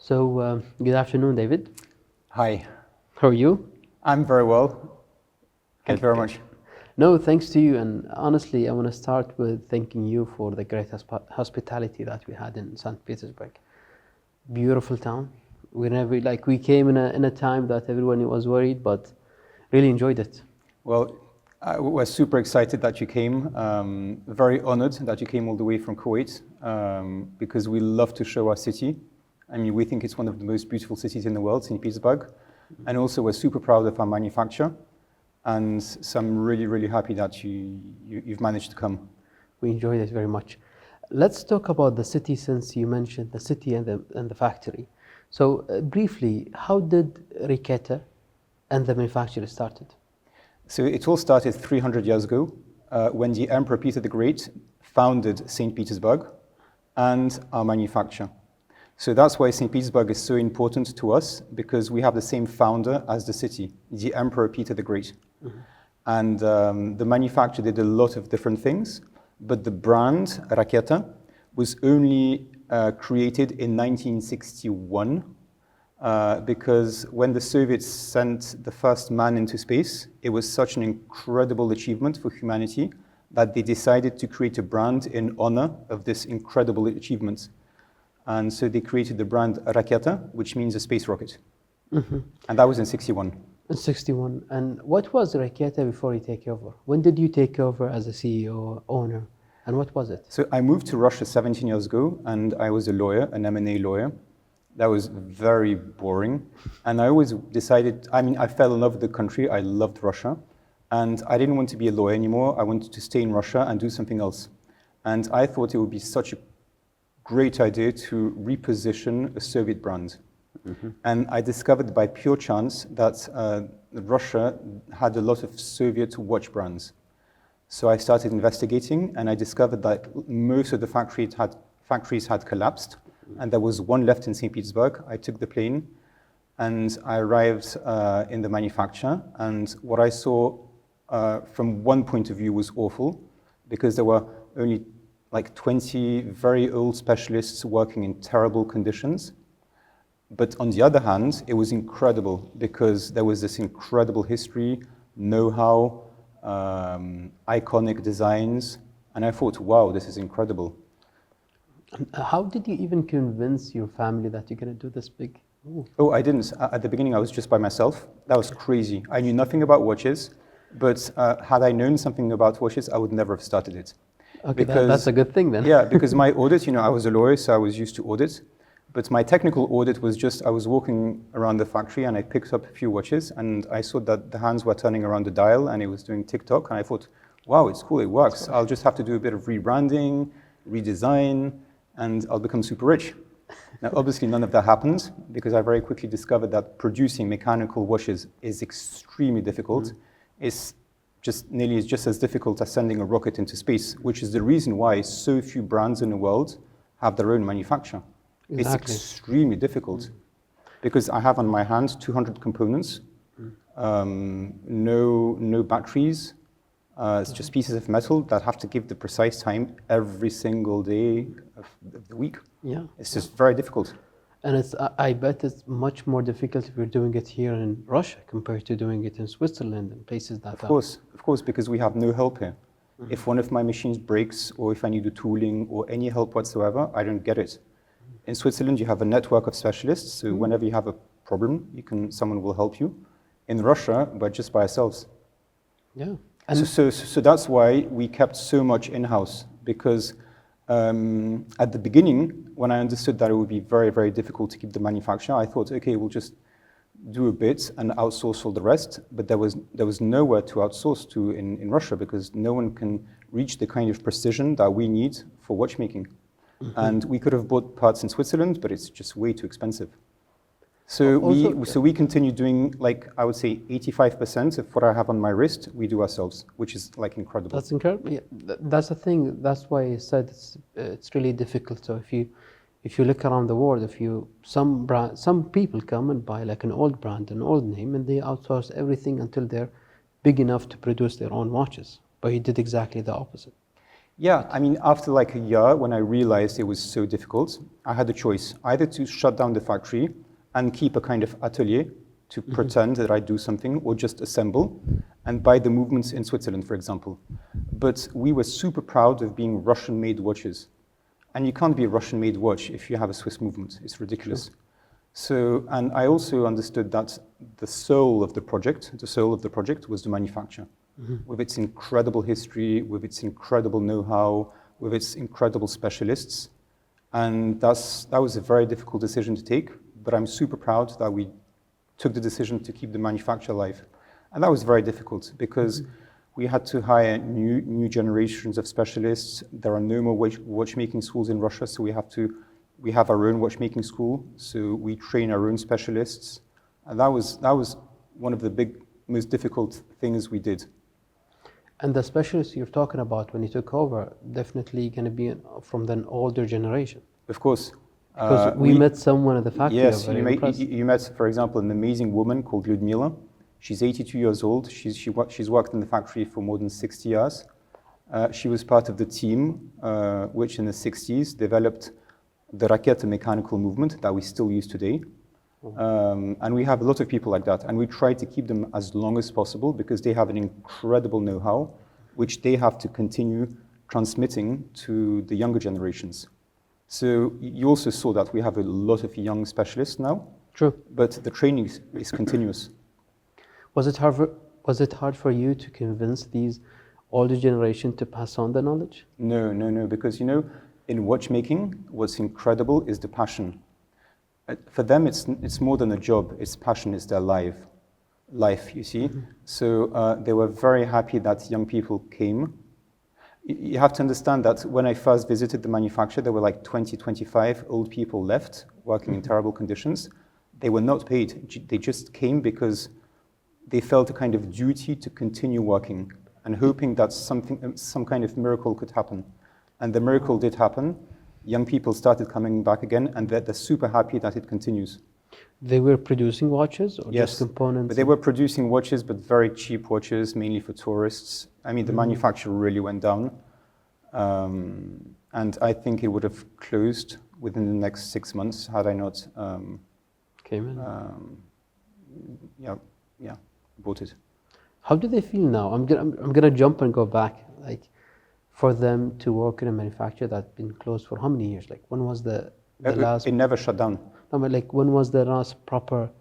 Good afternoon, David. Hi. How are you? I'm very well. Thank you very much. No, thanks to you. And honestly, I want to start with thanking you for the great hospitality that we had in St. Petersburg. Beautiful town. We came in a time that everyone was worried, but really enjoyed it. Well, we're super excited that you came. Very honored that you came all the way from Kuwait because we love to show our city. I mean, we think it's one of the most beautiful cities in the world, St. Petersburg. And also we're super proud of our manufacture. And so I'm really, really happy that you've managed to come. We enjoyed it very much. Let's talk about the city, since you mentioned the city and the factory. So briefly, how did Rakieta and the manufacturer started? So it all started 300 years ago when the Emperor Peter the Great founded St. Petersburg and our manufacture. So that's why St. Petersburg is so important to us, because we have the same founder as the city, the Emperor Peter the Great. Mm-hmm. And the manufacturer did a lot of different things, but the brand Rakieta was only created in 1961 because when the Soviets sent the first man into space, it was such an incredible achievement for humanity that they decided to create a brand in honor of this incredible achievement. And so they created the brand Rakieta, which means a space rocket. Mm-hmm. And that was in 61. In 61. And what was Rakieta before you take over? When did you take over as a CEO, owner? And what was it? So I moved to Russia 17 years ago, and I was a lawyer, an M&A lawyer. That was very boring. And I always decided, I fell in love with the country. I loved Russia. And I didn't want to be a lawyer anymore. I wanted to stay in Russia and do something else. And I thought it would be such a great idea to reposition a Soviet brand. Mm-hmm. And I discovered by pure chance that Russia had a lot of Soviet watch brands. So I started investigating, and I discovered that most of the factories had collapsed, and there was one left in St. Petersburg. I took the plane, and I arrived in the manufacture, and what I saw from one point of view was awful, because there were only like 20 very old specialists working in terrible conditions. But on the other hand, it was incredible because there was this incredible history, know-how, iconic designs, and I thought, wow, this is incredible. How did you even convince your family that you're going to do this big? Ooh. Oh, I didn't. At the beginning, I was just by myself. That was crazy. I knew nothing about watches, but had I known something about watches, I would never have started it. Okay, that's a good thing then. Yeah, because my audit, I was a lawyer, so I was used to audit. But my technical audit was just, I was walking around the factory and I picked up a few watches and I saw that the hands were turning around the dial and it was doing tick-tock. And I thought, wow, it's cool, it works. I'll just have to do a bit of rebranding, redesign, and I'll become super rich. Now, obviously, none of that happened because I very quickly discovered that producing mechanical watches is extremely difficult. Mm-hmm. It's just as difficult as sending a rocket into space, which is the reason why so few brands in the world have their own manufacture. Exactly. It's extremely difficult because I have on my hand 200 components, no batteries. It's just pieces of metal that have to give the precise time every single day of the week. Yeah, it's just very difficult. And I bet it's much more difficult if you're doing it here in Russia compared to doing it in Switzerland and places that Of course, because we have no help here. Mm-hmm. If one of my machines breaks or if I need a tooling or any help whatsoever, I don't get it. In Switzerland, you have a network of specialists, so whenever you have a problem, someone will help you. In Russia, we're just by ourselves. Yeah. So that's why we kept so much in-house, because at the beginning, when I understood that it would be very, very difficult to keep the manufacture, I thought, okay, we'll just do a bit and outsource all the rest. But there was nowhere to outsource to in Russia because no one can reach the kind of precision that we need for watchmaking. Mm-hmm. And we could have bought parts in Switzerland, but it's just way too expensive. So we continue doing, like, I would say 85% of what I have on my wrist, we do ourselves, which is like incredible. That's incredible. Yeah, that's the thing. That's why I said it's really difficult. So if you look around the world, some people come and buy like an old brand, an old name, and they outsource everything until they're big enough to produce their own watches. But you did exactly the opposite. Yeah, I mean, after like a year, when I realized it was so difficult, I had a choice, either to shut down the factory and keep a kind of atelier to pretend that I do something, or just assemble and buy the movements in Switzerland, for example. But we were super proud of being Russian-made watches. And you can't be a Russian-made watch if you have a Swiss movement. It's ridiculous. Sure. So, and I also understood that the soul of the project was the manufacture. With its incredible history, with its incredible know-how, with its incredible specialists. And that was a very difficult decision to take, but I'm super proud that we took the decision to keep the manufacture alive. And that was very difficult because we had to hire new generations of specialists. There are no more watchmaking schools in Russia, so we have our own watchmaking school, so we train our own specialists. And that was one of the most difficult things we did. And the specialists you're talking about when you took over, definitely going to be from an older generation. Of course. Because we met someone at the factory. Yes, you met, for example, an amazing woman called Ludmila. She's 82 years old. She's worked in the factory for more than 60 years. She was part of the team, which in the 60s developed the Rakieta mechanical movement that we still use today. And we have a lot of people like that, and we try to keep them as long as possible because they have an incredible know-how, which they have to continue transmitting to the younger generations. So you also saw that we have a lot of young specialists now. True. But the training is continuous. Was it hard for you to convince these older generation to pass on the knowledge? No, because in watchmaking, what's incredible is the passion. For them, it's more than a job. It's passion. It's their life. You see. So they were very happy that young people came. You have to understand that when I first visited the manufacturer, there were like 20, 25 old people left working in terrible conditions. They were not paid. They just came because they felt a kind of duty to continue working and hoping that some kind of miracle could happen. And the miracle did happen. Young people started coming back again, and they're super happy that it continues. They were producing watches or yes, just components? But they were producing watches, but very cheap watches, mainly for tourists. I mean, the manufacture really went down. And I think it would have closed within the next 6 months had I not came in. Bought it. How do they feel now? I'm gonna jump and go back. Like, for them to work in a manufacturer that's been closed for how many years? Like, when was the last? It never shut down. No, but like, when was the last proper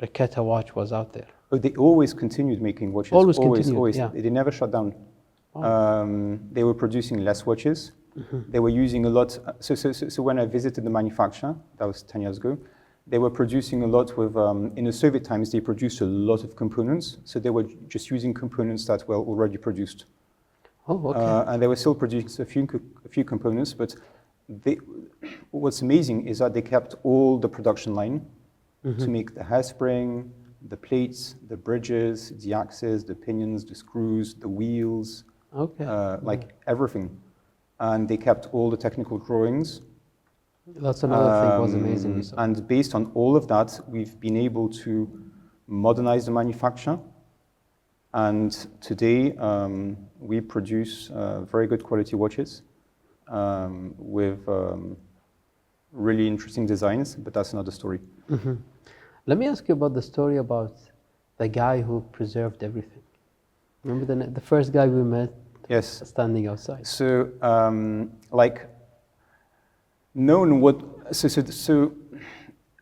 Rakieta watch was out there? Oh, they always continued making watches. Always. Yeah. They never shut down. Wow. They were producing less watches. They were using a lot. So when I visited the manufacturer, that was 10 years ago, they were producing a lot with, in the Soviet times, they produced a lot of components. So they were just using components that were already produced. Oh, okay. And they were still producing a few components, but what's amazing is that they kept all the production line to make the hairspring, the plates, the bridges, the axes, the pinions, the screws, the wheels, like everything. And they kept all the technical drawings. That's another thing was amazing. And based on all of that, we've been able to modernize the manufacture. And today, we produce very good quality watches with really interesting designs, but that's another story. Let me ask you about the story about the guy who preserved everything. Remember the first guy we met? Yes. Standing outside. So, so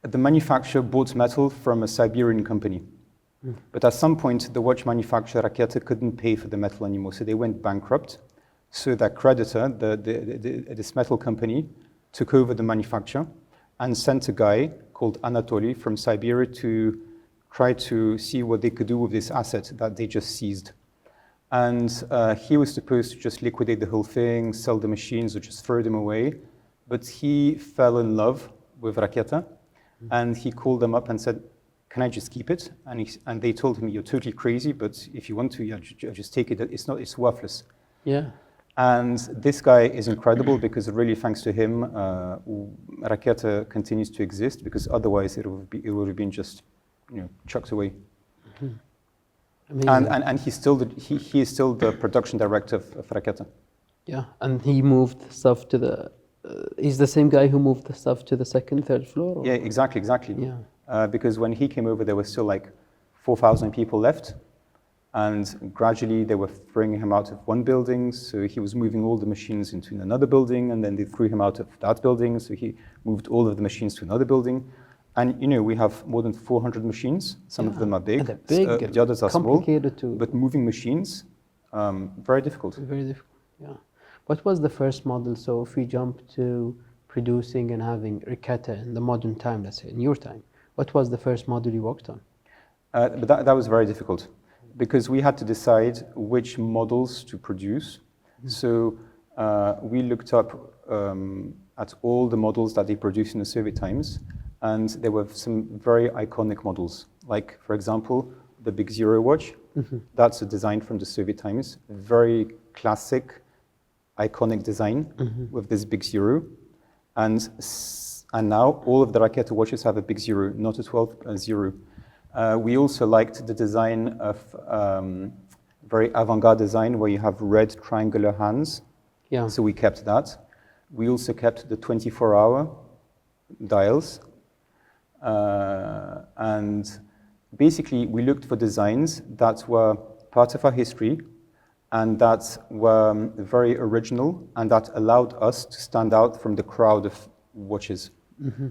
the manufacturer bought metal from a Siberian company. But at some point, the watch manufacturer Rakieta couldn't pay for the metal anymore, so they went bankrupt. So their creditor, this metal company, took over the manufacture and sent a guy called Anatoly from Siberia to try to see what they could do with this asset that they just seized. And he was supposed to just liquidate the whole thing, sell the machines, or just throw them away. But he fell in love with Rakieta, and he called them up and said, "Can I just keep it?" And they told him, "You're totally crazy, but if you want to, just take it. It's worthless." Yeah. And this guy is incredible because really, thanks to him, Rakieta continues to exist. Because otherwise, it would have been just, chucked away. And he is still the production director of Rakieta. Yeah, and he moved the stuff to the. He's the same guy who moved the stuff to the second, third floor. Or? Yeah, exactly. Yeah. Because when he came over, there were still like 4,000 people left, and gradually they were throwing him out of one building. So he was moving all the machines into another building, and then they threw him out of that building. So he moved all of the machines to another building. And you know, we have more than 400 machines. Some of them are big, and big the others are small. Complicated too. But moving machines, very difficult. Very difficult. Yeah. What was the first model? So if we jump to producing and having Rakiта in the modern time, let's say in your time, what was the first model you worked on? But that was very difficult because we had to decide which models to produce. So we looked up at all the models that they produced in the Soviet times, and there were some very iconic models. Like, for example, the Big Zero watch. That's a design from the Soviet times, very classic, iconic design with this Big Zero. And now all of the Rakieta watches have a Big Zero, not a 12 zero. We also liked the design of very avant-garde design where you have red triangular hands. Yeah. So we kept that. We also kept the 24-hour dials. And basically, we looked for designs that were part of our history and that were very original and that allowed us to stand out from the crowd of watches.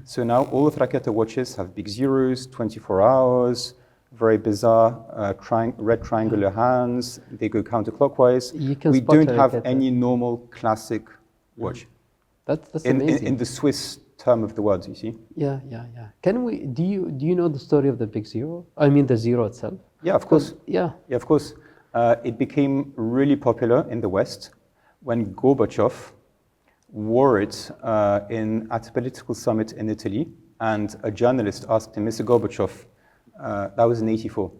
So now all of Rakieta watches have Big Zeros, 24 hours, very bizarre red triangular hands. They go counterclockwise. We don't have any normal classic watch. That's amazing. In the Swiss term of the word, you see. Yeah. Can we? Do you know the story of the Big Zero? I mean the zero itself. Yeah, of course. Yeah, of course. It became really popular in the West when Gorbachev wore it at a political summit in Italy, and a journalist asked him, Mr. Gorbachev, that was in '84,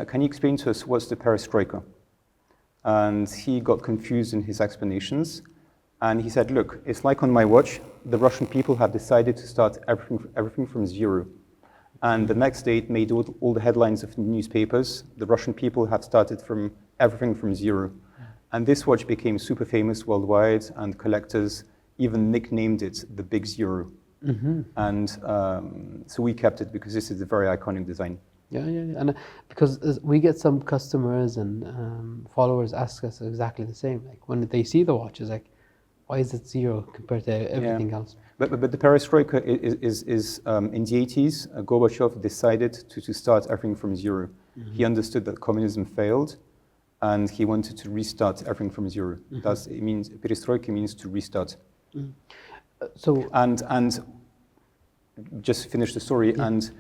can you explain to us what's the perestroika? And he got confused in his explanations, and he said, look, it's like on my watch, the Russian people have decided to start everything from zero. And the next day it made all the headlines of the newspapers. The Russian people have started from everything from zero. And this watch became super famous worldwide, and collectors even nicknamed it the Big Zero. And so we kept it because this is a very iconic design. Yeah. And because we get some customers and followers ask us exactly the same. Like when they see the watch, it's like, why is it zero compared to everything else? But the perestroika is in the 80s, Gorbachev decided to start everything from zero. He understood that communism failed, and he wanted to restart everything from zero. It means perestroika means to restart. So and just finish the story. And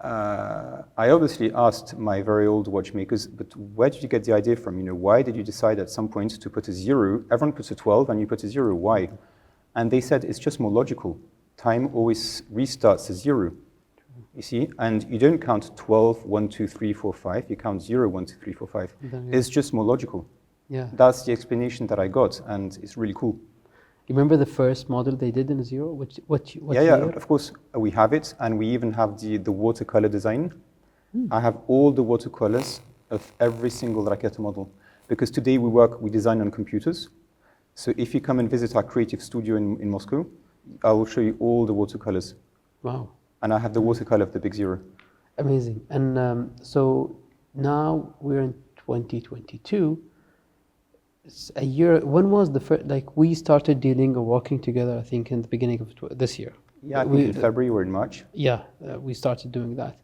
I obviously asked my very old watchmakers, but where did you get the idea from? Why did you decide at some point to put a zero? Everyone puts a 12, and you put a zero. Why? And they said it's just more logical. Time always restarts at zero. You see, and you don't count 12, 1, 2, 3, 4, 5. You count 0, 1, 2, 3, 4, 5. It's just more logical. Yeah. That's the explanation that I got, and it's really cool. You remember the first model they did in zero? What yeah, year? Of course. We have it, and we even have the watercolor design. I have all the watercolors of every single Rakieta model. Because today we design on computers. So if you come and visit our creative studio in Moscow, I will show you all the watercolors. Wow. And I have the watercolor of the Big Zero. Amazing. And so now we're in 2022. It's a year. When was the first, we started dealing or working together, I think, in the beginning of this year. Yeah, I think in February or in March. Yeah, we started doing that.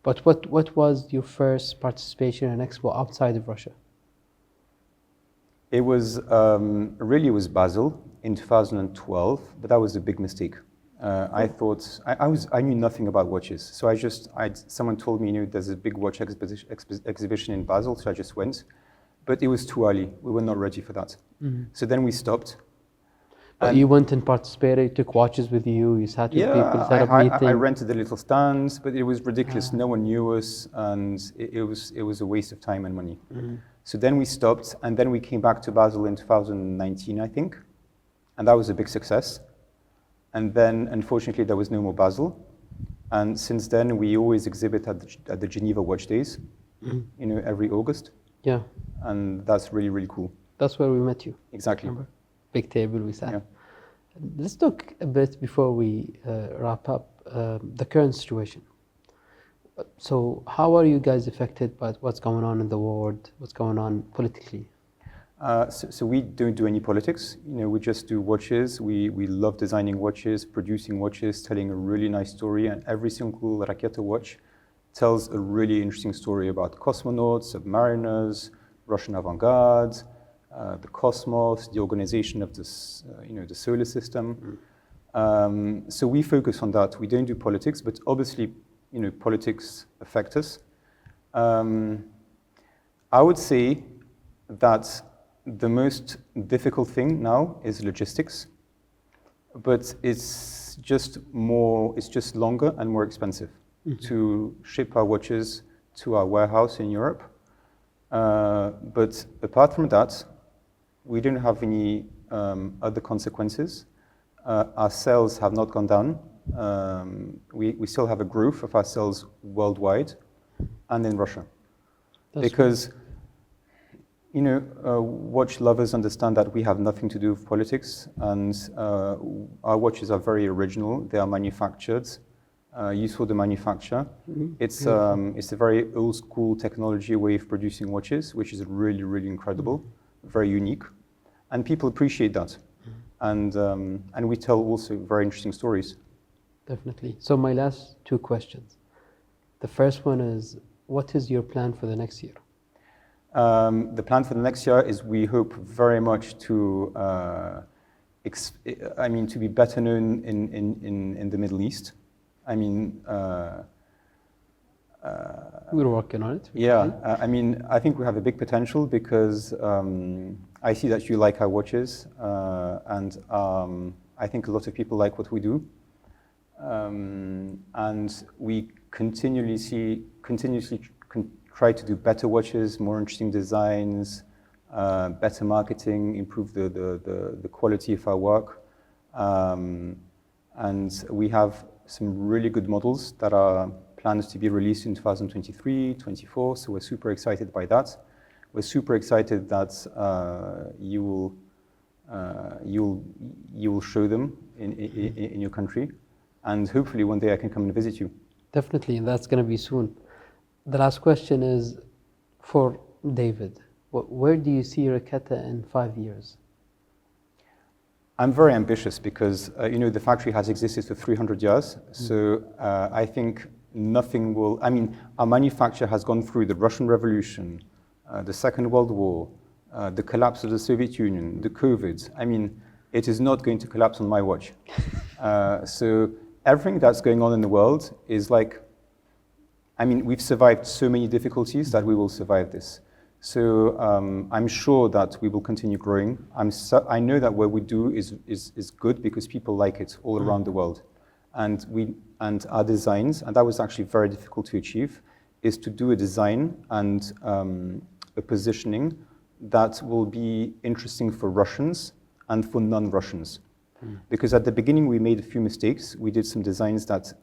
But what was your first participation in an expo outside of Russia? It was it was Basel in 2012, but that was a big mistake. I thought I knew nothing about watches, so someone told me there's a big watch exhibition in Basel, so I just went, but it was too early. We were not ready for that. So then we stopped. But you went and participated. You took watches with you. You sat with people, set up meetings. I rented a little stand, but it was ridiculous. No one knew us, and it was a waste of time and money. So then we stopped, and then we came back to Basel in 2019, I think, and that was a big success. And then, unfortunately, there was no more Basel, and since then we always exhibit at the Geneva Watch Days, every August. Yeah. And that's really, really cool. That's where we met you. Exactly. Remember? Big table we sat. Yeah. Let's talk a bit before we wrap up the current situation. So how are you guys affected by what's going on in the world, what's going on politically? So we don't do any politics. We just do watches. We love designing watches, producing watches, telling a really nice story. And every single Rakieta watch tells a really interesting story about cosmonauts, submariners, Russian avant-garde, the cosmos, the organization of this, the solar system. So we focus on that. We don't do politics, but obviously, politics affect us. I would say that the most difficult thing now is logistics, but it's just longer and more expensive to ship our watches to our warehouse in Europe. But apart from that, we don't have any other consequences. Our sales have not gone down. We still have a growth of our sales worldwide and in Russia. Because watch lovers understand that we have nothing to do with politics, and our watches are very original. They are manufactured. You saw the manufacture. It's a very old school technology way of producing watches, which is really, really incredible, very unique, and people appreciate that. And we tell also very interesting stories. Definitely. So my last two questions. The first one is, what is your plan for the next year? The plan for the next year is we hope very much to, to be better known in the Middle East. We're working on it. Yeah, I think we have a big potential because I see that you like our watches, and I think a lot of people like what we do. And we continuously try to do better watches, more interesting designs, better marketing, improve the quality of our work. And we have some really good models that are planned to be released in 2023, 24, so we're super excited by that. We're super excited that you will show them in your country, and hopefully one day I can come and visit you. Definitely, and that's going to be soon. The last question is for David. Where do you see Rakieta in 5 years? I'm very ambitious because the factory has existed for 300 years. So I think nothing will. Our manufacture has gone through the Russian Revolution, the Second World War, the collapse of the Soviet Union, the COVID. It is not going to collapse on my watch. So everything that's going on in the world is like. We've survived so many difficulties that we will survive this. So I'm sure that we will continue growing. I know that what we do is good because people like it all around the world. And our designs, and that was actually very difficult to achieve, is to do a design and a positioning that will be interesting for Russians and for non-Russians. Because at the beginning we made a few mistakes. We did some designs that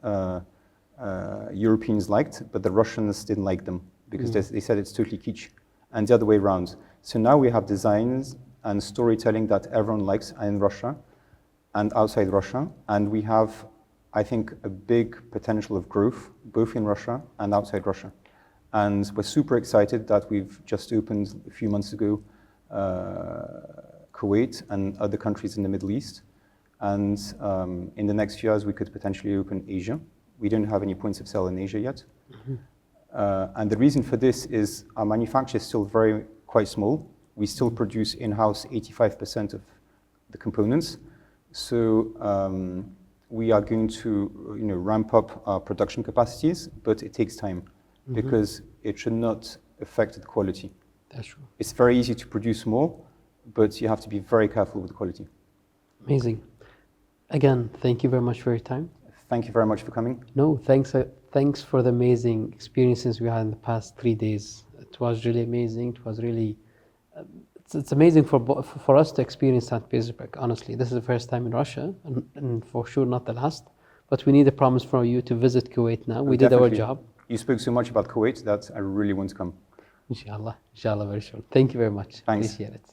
Europeans liked, but the Russians didn't like them because they said it's totally kitsch, and the other way around. So now we have designs and storytelling that everyone likes in Russia and outside Russia, and we have, I think, a big potential of growth both in Russia and outside Russia. And we're super excited that we've just opened a few months ago Kuwait and other countries in the Middle East, and in the next years we could potentially open Asia. We don't have any points of sale in Asia yet. And the reason for this is our manufacture is still quite small. We still produce in-house 85% of the components. So we are going to ramp up our production capacities, but it takes time because it should not affect the quality. That's true. It's very easy to produce more, but you have to be very careful with the quality. Amazing. Again, thank you very much for your time. Thank you very much for coming. No, thanks for the amazing experiences we had in the past 3 days. It was really amazing. It was really, it's amazing for us to experience St. Petersburg, honestly. This is the first time in Russia, and for sure not the last. But we need a promise from you to visit Kuwait now. We did our job. You spoke so much about Kuwait that I really want to come. Inshallah, very sure. Thank you very much. Thanks. Appreciate it.